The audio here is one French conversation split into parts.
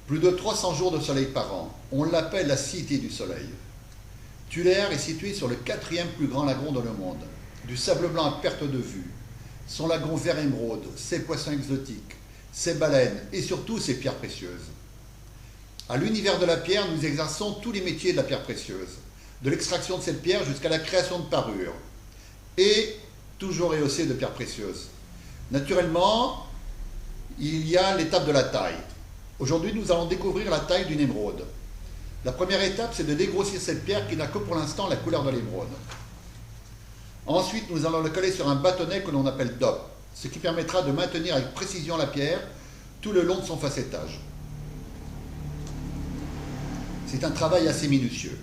Plus de 300 jours de soleil par an. On l'appelle la Cité du Soleil. Tullaire est situé sur le 4e plus grand lagon dans le monde. Du sable blanc à perte de vue. Son lagon vert émeraude, ses poissons exotiques, ses baleines et surtout ses pierres précieuses. À l'univers de la pierre, nous exerçons tous les métiers de la pierre précieuse. De l'extraction de cette pierre jusqu'à la création de parures. Et toujours rehaussée de pierres précieuses. Naturellement, il y a l'étape de la taille. Aujourd'hui, nous allons découvrir la taille d'une émeraude. La première étape, c'est de dégrossir cette pierre qui n'a que pour l'instant la couleur de l'émeraude. Ensuite, nous allons le coller sur un bâtonnet que l'on appelle DOP, ce qui permettra de maintenir avec précision la pierre tout le long de son facettage. C'est un travail assez minutieux.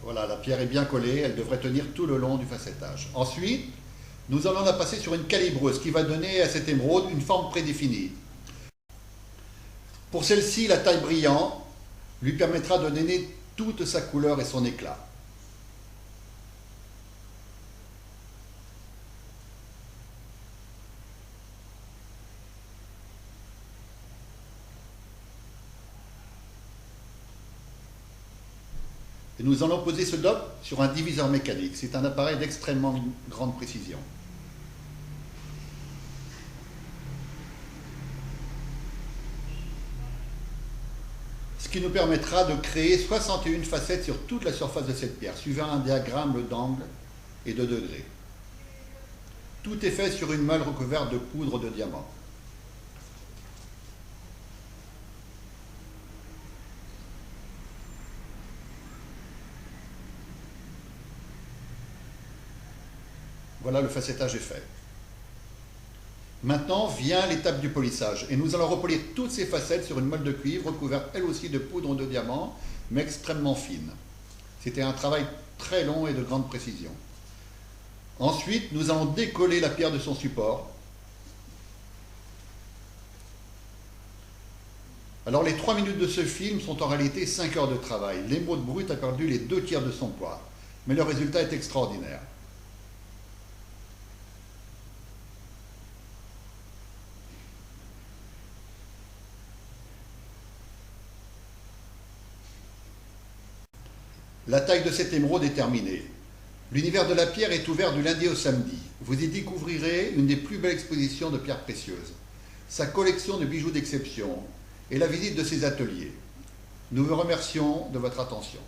Voilà, la pierre est bien collée, elle devrait tenir tout le long du facettage. Ensuite, nous allons la passer sur une calibreuse qui va donner à cette émeraude une forme prédéfinie. Pour celle-ci, la taille brillante lui permettra de donner toute sa couleur et son éclat. Et nous allons poser ce DOP sur un diviseur mécanique. C'est un appareil d'extrêmement grande précision. Ce qui nous permettra de créer 61 facettes sur toute la surface de cette pierre, suivant un diagramme d'angle et de degrés. Tout est fait sur une meule recouverte de poudre de diamant. Voilà, le facettage est fait. Maintenant vient l'étape du polissage et nous allons repolir toutes ces facettes sur une meule de cuivre recouverte elle aussi de poudre de diamant mais extrêmement fine. C'était un travail très long et de grande précision. Ensuite, nous allons décoller la pierre de son support. Alors les 3 minutes de ce film sont en réalité 5 heures de travail. L'émeraude brute a perdu les 2/3 de son poids, mais le résultat est extraordinaire. La taille de cette émeraude est terminée. L'univers de la pierre est ouvert du lundi au samedi. Vous y découvrirez une des plus belles expositions de pierres précieuses, sa collection de bijoux d'exception et la visite de ses ateliers. Nous vous remercions de votre attention.